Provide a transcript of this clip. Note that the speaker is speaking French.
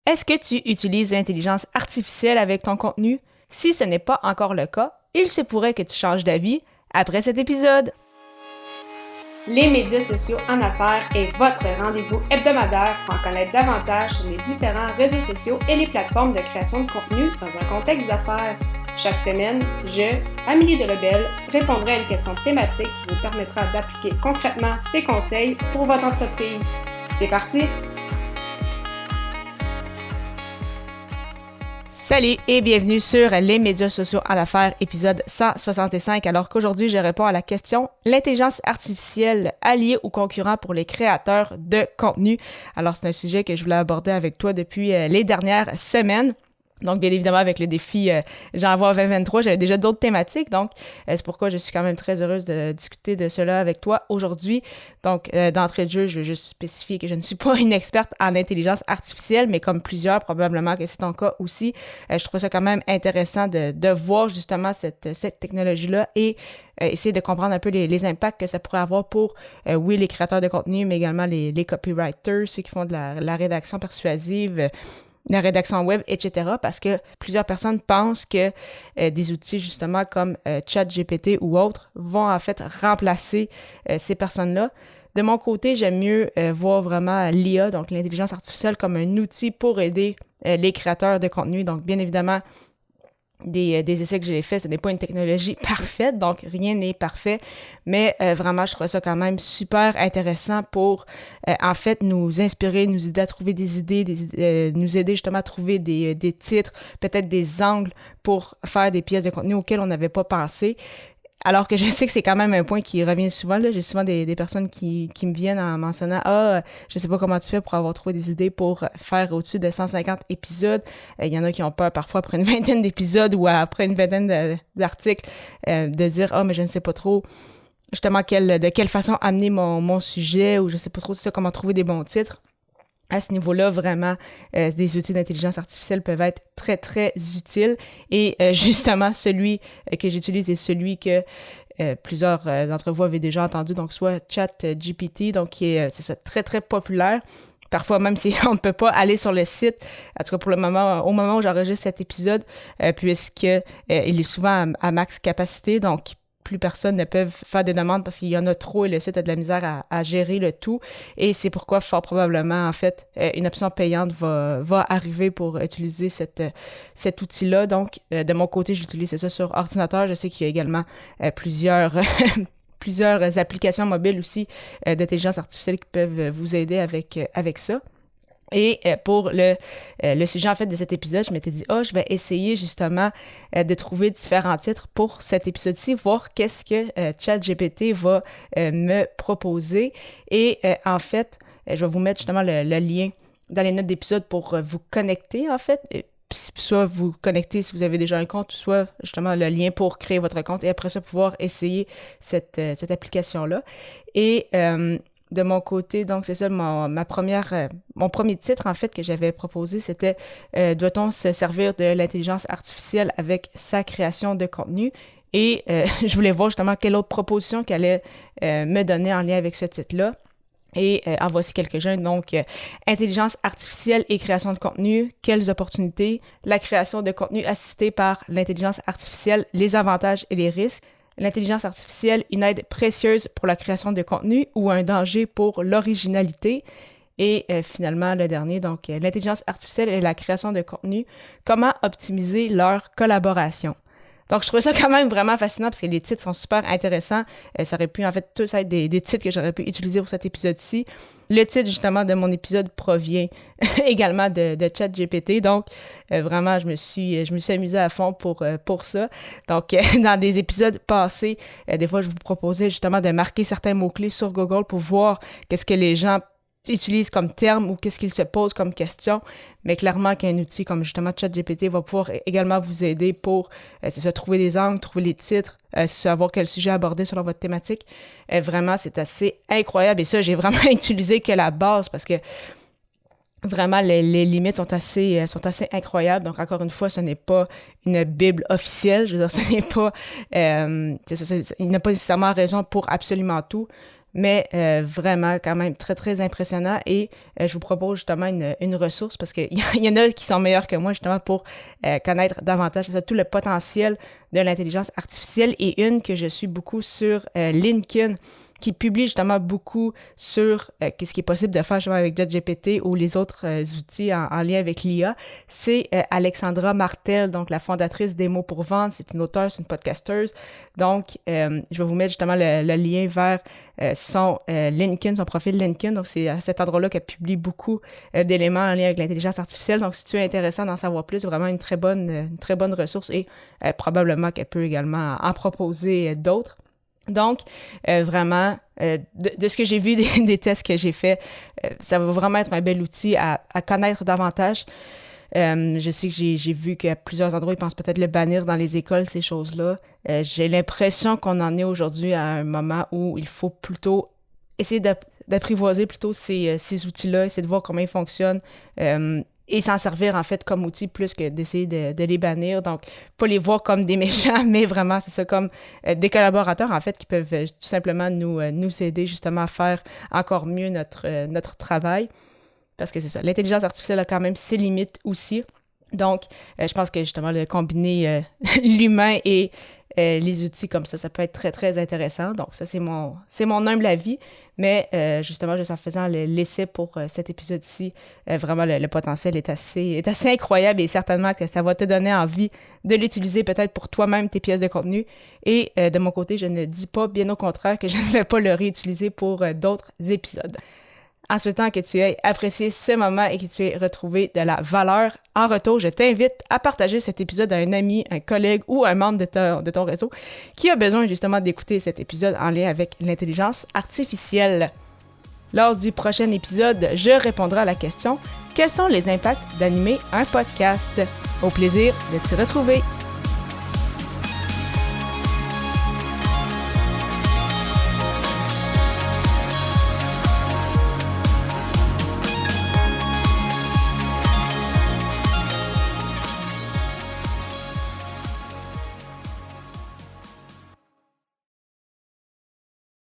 Est-ce que tu utilises l'intelligence artificielle avec ton contenu? Si ce n'est pas encore le cas, il se pourrait que tu changes d'avis après cet épisode. Les médias sociaux en affaires est votre rendez-vous hebdomadaire pour en connaître davantage sur les différents réseaux sociaux et les plateformes de création de contenu dans un contexte d'affaires. Chaque semaine, je, Amélie Delebel, répondrai à une question thématique qui vous permettra d'appliquer concrètement ces conseils pour votre entreprise. C'est parti! Salut et bienvenue sur les médias sociaux en affaires, épisode 165. Alors qu'aujourd'hui, je réponds à la question « L'intelligence artificielle alliée ou concurrent pour les créateurs de contenu ?» Alors, c'est un sujet que je voulais aborder avec toi depuis les dernières semaines. Donc, bien évidemment, avec le défi J'envoie 2023, j'avais déjà d'autres thématiques. Donc, c'est pourquoi je suis quand même très heureuse de discuter de cela avec toi aujourd'hui. Donc, d'entrée de jeu, je veux juste spécifier que je ne suis pas une experte en intelligence artificielle, mais comme plusieurs, probablement que c'est ton cas aussi, je trouve ça quand même intéressant de voir justement cette technologie-là et essayer de comprendre un peu les impacts que ça pourrait avoir pour, oui, les créateurs de contenu, mais également les copywriters, ceux qui font de la rédaction persuasive, la rédaction web, etc. Parce que plusieurs personnes pensent que des outils justement comme ChatGPT ou autres vont en fait remplacer ces personnes-là. De mon côté, j'aime mieux voir vraiment l'IA, donc l'intelligence artificielle, comme un outil pour aider les créateurs de contenu. Donc, bien évidemment, des essais que j'ai faits, ce n'est pas une technologie parfaite, donc rien n'est parfait, mais vraiment, je trouve ça quand même super intéressant pour, en fait, nous inspirer, nous aider à trouver des idées, nous aider justement à trouver des titres, peut-être des angles pour faire des pièces de contenu auxquelles on n'avait pas pensé. Alors que je sais que c'est quand même un point qui revient souvent, là. J'ai souvent des personnes qui me viennent en mentionnant « Ah, je sais pas comment tu fais pour avoir trouvé des idées pour faire au-dessus de 150 épisodes. » Il y en a qui ont peur parfois après une vingtaine d'épisodes ou après une vingtaine d'articles de dire « Ah, mais je ne sais pas trop justement de quelle façon amener mon sujet ou je sais pas trop comment trouver des bons titres. » À ce niveau-là, vraiment, des outils d'intelligence artificielle peuvent être très, très utiles. Et justement, celui que j'utilise est celui que plusieurs d'entre vous avaient déjà entendu, donc soit ChatGPT, donc qui est, c'est ça, très, très populaire. Parfois, même si on ne peut pas aller sur le site, en tout cas pour le moment, au moment où j'enregistre cet épisode, puisque il est souvent à max capacité, donc plus personne ne peut faire des demandes parce qu'il y en a trop et le site a de la misère à gérer le tout. Et c'est pourquoi, fort probablement, en fait, une option payante va arriver pour utiliser cet outil-là. Donc, de mon côté, j'utilise ça sur ordinateur. Je sais qu'il y a également plusieurs applications mobiles aussi d'intelligence artificielle qui peuvent vous aider avec ça. Et pour le sujet, en fait, de cet épisode, je m'étais dit, je vais essayer justement de trouver différents titres pour cet épisode-ci, voir qu'est-ce que ChatGPT va me proposer. Et en fait, je vais vous mettre justement le lien dans les notes d'épisode pour vous connecter, en fait. Soit vous connecter si vous avez déjà un compte, soit justement le lien pour créer votre compte et après ça, pouvoir essayer cette application-là. Et de mon côté, donc c'est ça, mon premier titre en fait que j'avais proposé, c'était doit-on se servir de l'intelligence artificielle avec sa création de contenu? Et je voulais voir justement quelle autre proposition qu'elle allait me donner en lien avec ce titre-là. Et en voici quelques-uns. Donc, intelligence artificielle et création de contenu, quelles opportunités? La création de contenu assistée par l'intelligence artificielle, les avantages et les risques. L'intelligence artificielle, une aide précieuse pour la création de contenu ou un danger pour l'originalité. Et finalement, le dernier, donc l'intelligence artificielle et la création de contenu, comment optimiser leur collaboration. Donc, je trouve ça quand même vraiment fascinant parce que les titres sont super intéressants. Ça aurait pu, en fait, tous être des titres que j'aurais pu utiliser pour cet épisode-ci. Le titre, justement, de mon épisode provient également de ChatGPT. Donc, vraiment, je me suis amusée à fond pour ça. Donc, dans des épisodes passés, des fois, je vous proposais justement de marquer certains mots-clés sur Google pour voir qu'est-ce que les gens utilisent comme terme ou qu'est-ce qu'ils se posent comme question, mais clairement qu'un outil comme justement ChatGPT va pouvoir également vous aider pour trouver des angles, trouver les titres, savoir quel sujet aborder selon votre thématique. Vraiment, c'est assez incroyable et ça, j'ai vraiment utilisé que la base parce que vraiment, les limites sont assez incroyables. Donc, encore une fois, ce n'est pas une Bible officielle. Je veux dire, ce n'est pas... il n'a pas nécessairement raison pour absolument tout. mais vraiment quand même très, très impressionnant. Et je vous propose justement une ressource parce qu'il y en a qui sont meilleurs que moi justement pour connaître davantage tout le potentiel de l'intelligence artificielle, et une que je suis beaucoup sur LinkedIn, qui publie justement beaucoup sur ce qui est possible de faire justement avec ChatGPT ou les autres outils en lien avec l'IA. C'est Alexandra Martel, donc la fondatrice des Mots pour vendre. C'est une auteure, c'est une podcasteuse. Donc, je vais vous mettre justement le lien vers son LinkedIn, son profil LinkedIn. Donc, c'est à cet endroit-là qu'elle publie beaucoup d'éléments en lien avec l'intelligence artificielle. Donc, si tu es intéressé d'en savoir plus, c'est vraiment une très bonne ressource, et probablement qu'elle peut également en proposer d'autres. Donc, vraiment, de ce que j'ai vu des tests que j'ai faits, ça va vraiment être un bel outil à connaître davantage. Je sais que j'ai vu qu'à plusieurs endroits, ils pensent peut-être le bannir dans les écoles, ces choses-là. J'ai l'impression qu'on en est aujourd'hui à un moment où il faut plutôt essayer d'apprivoiser plutôt ces outils-là, essayer de voir comment ils fonctionnent, et s'en servir en fait comme outil plus que d'essayer de les bannir. Donc, pas les voir comme des méchants, mais vraiment, c'est ça, comme des collaborateurs en fait qui peuvent tout simplement nous aider justement à faire encore mieux notre travail. Parce que c'est ça, l'intelligence artificielle a quand même ses limites aussi. Donc, je pense que justement, de combiner l'humain et les outils comme ça peut être très, très intéressant. Donc, ça, c'est mon humble avis. Mais justement, juste en faisant l'essai pour cet épisode-ci, vraiment, le potentiel est assez incroyable, et certainement que ça va te donner envie de l'utiliser peut-être pour toi-même, tes pièces de contenu. Et de mon côté, je ne dis pas, bien au contraire, que je ne vais pas le réutiliser pour d'autres épisodes. En souhaitant que tu aies apprécié ce moment et que tu aies retrouvé de la valeur. En retour, je t'invite à partager cet épisode à un ami, un collègue ou un membre de ton réseau qui a besoin justement d'écouter cet épisode en lien avec l'intelligence artificielle. Lors du prochain épisode, je répondrai à la question « Quels sont les impacts d'animer un podcast? » Au plaisir de t'y retrouver!